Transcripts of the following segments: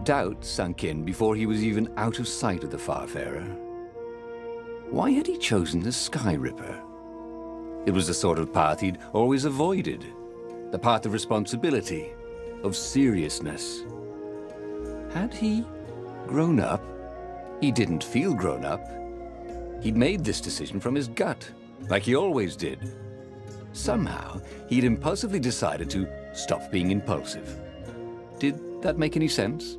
Doubt sunk in before he was even out of sight of the Farfarer. Why had he chosen the Sky Ripper? It was the sort of path he'd always avoided. The path of responsibility, of seriousness. Had he grown up? He didn't feel grown up. He'd made this decision from his gut, like he always did. Somehow, he'd impulsively decided to stop being impulsive. Did that make any sense?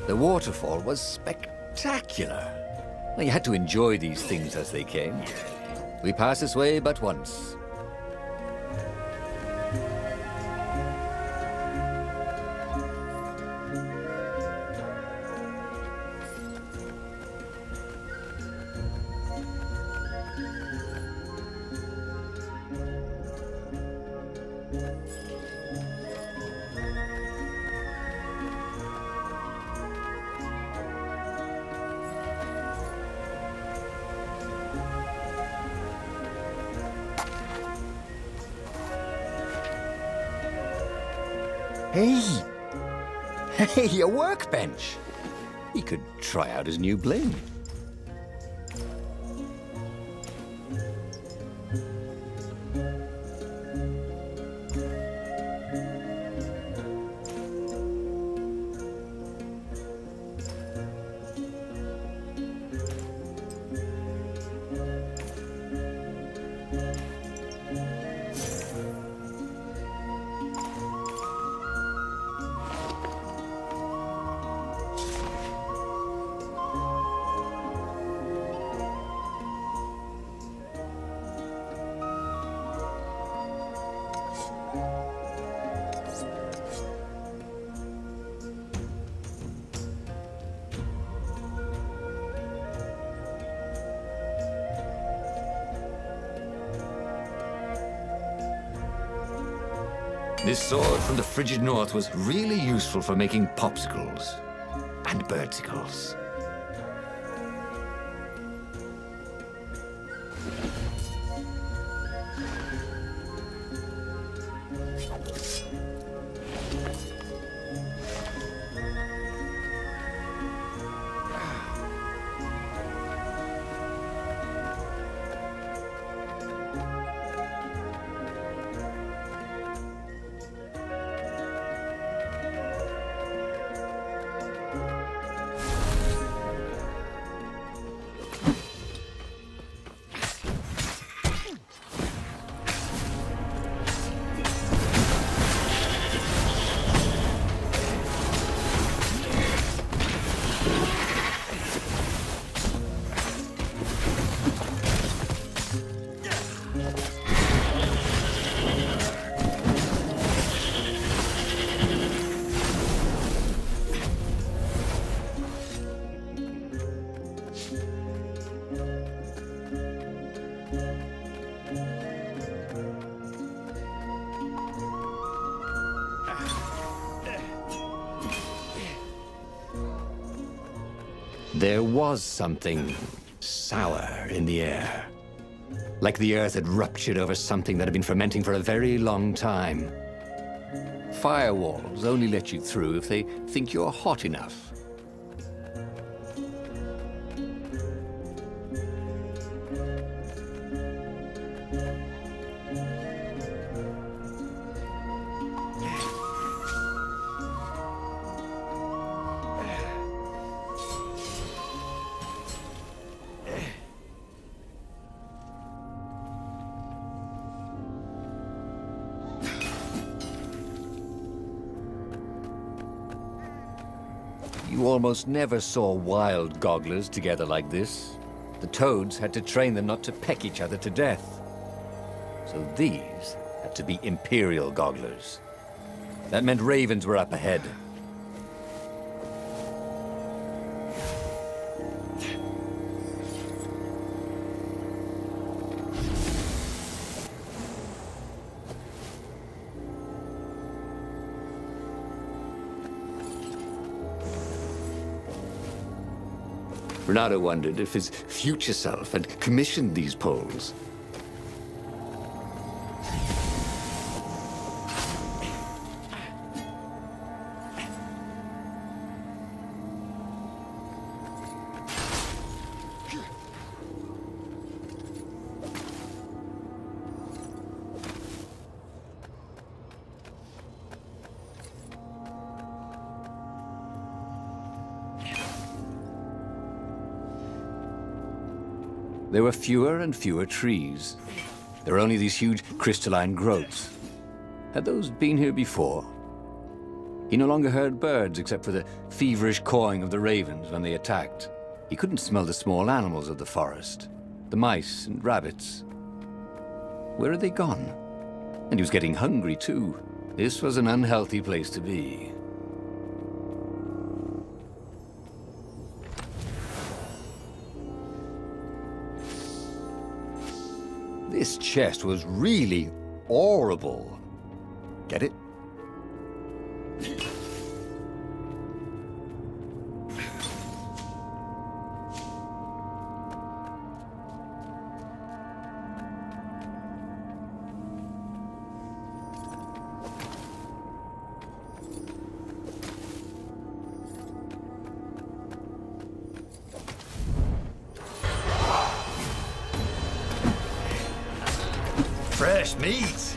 The waterfall was spectacular. Well, you had to enjoy these things as they came. We passed this way but once. Hey, a workbench! He could try out his new bling. This sword from the frigid north was really useful for making popsicles and birdsicles. There was something sour in the air. Like the earth had ruptured over something that had been fermenting for a very long time. Firewalls only let you through if they think you're hot enough. You almost never saw wild gogglers together like this. The toads had to train them not to peck each other to death. So these had to be imperial gogglers. That meant ravens were up ahead. Renato wondered if his future self had commissioned these poles. There were fewer and fewer trees. There were only these huge crystalline growths. Had those been here before? He no longer heard birds except for the feverish cawing of the ravens when they attacked. He couldn't smell the small animals of the forest, the mice and rabbits. Where had they gone? And he was getting hungry too. This was an unhealthy place to be. This chest was really horrible. Get it? Fresh meat!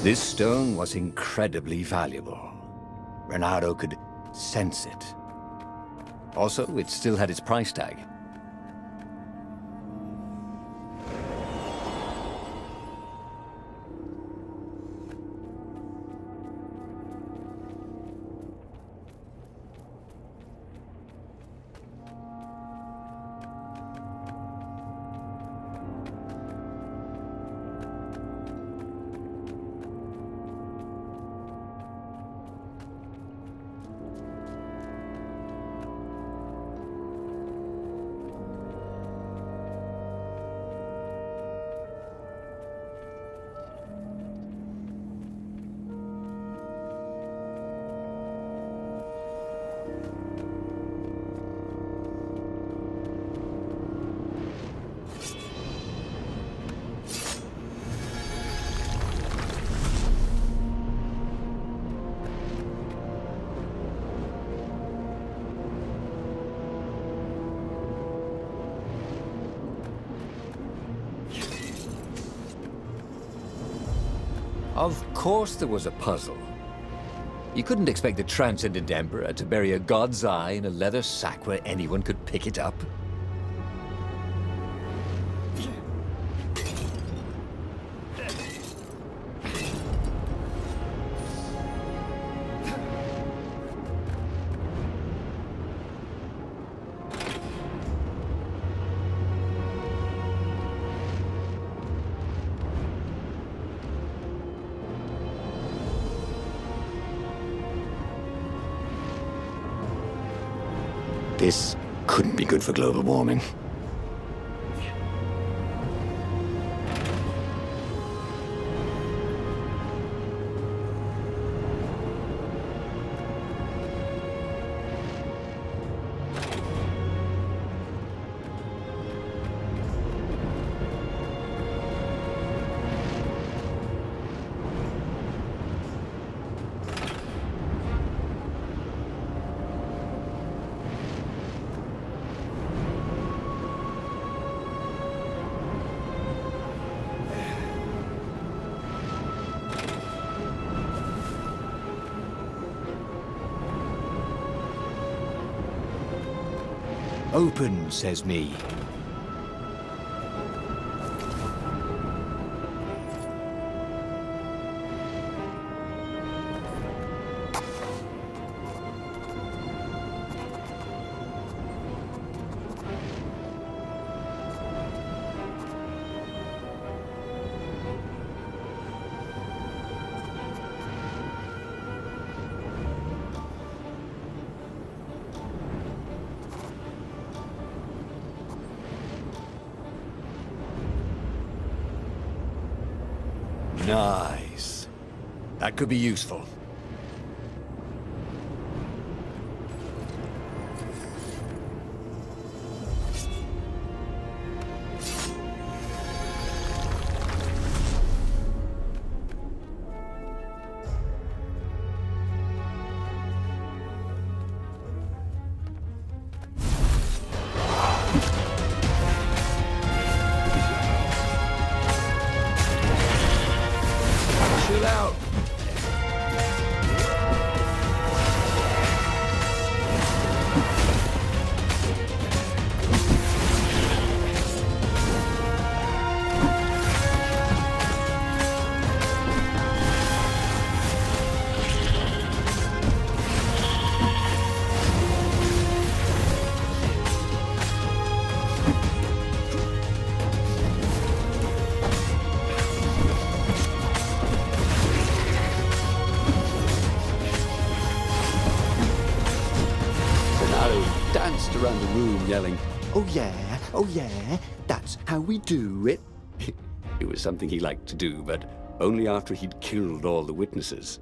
This stone was incredibly valuable. Renato could sense it. Also, it still had its price tag. Of course there was a puzzle. You couldn't expect the Transcendent Emperor to bury a god's eye in a leather sack where anyone could pick it up. This couldn't be good for global warming. Open, says me. Nice. That could be useful. Chill out. Danced around the room yelling, "Oh yeah, that's how we do it." It was something he liked to do, but only after he'd killed all the witnesses.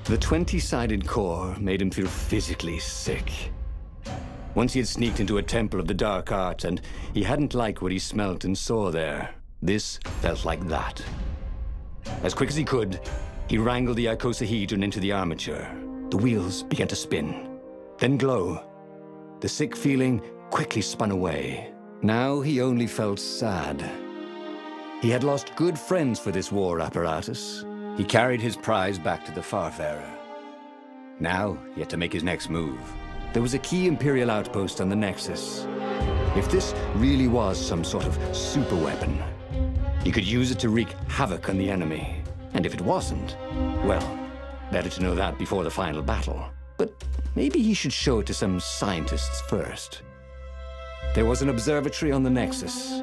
The 20-sided core made him feel physically sick. Once he had sneaked into a temple of the dark arts, and he hadn't liked what he smelt and saw there. This felt like that. As quick as he could, he wrangled the icosahedron into the armature. The wheels began to spin, then glow. The sick feeling quickly spun away. Now he only felt sad. He had lost good friends for this war apparatus. He carried his prize back to the Farfarer. Now, he had to make his next move. There was a key Imperial outpost on the Nexus. If this really was some sort of superweapon, he could use it to wreak havoc on the enemy. And if it wasn't, well, better to know that before the final battle. But maybe he should show it to some scientists first. There was an observatory on the Nexus.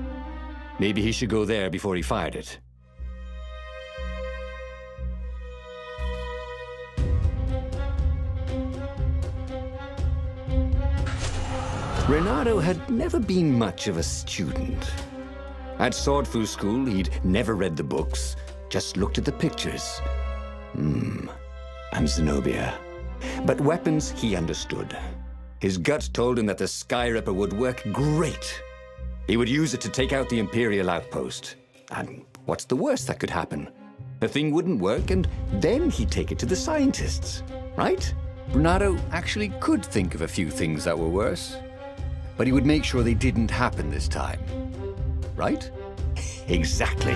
Maybe he should go there before he fired it. Renato had never been much of a student. At Swordfu school, he'd never read the books, just looked at the pictures. I'm Zenobia. But weapons he understood. His gut told him that the Skyripper would work great. He would use it to take out the Imperial outpost. And what's the worst that could happen? The thing wouldn't work, and then he'd take it to the scientists, right? Renato actually could think of a few things that were worse. But he would make sure they didn't happen this time. Right? Exactly.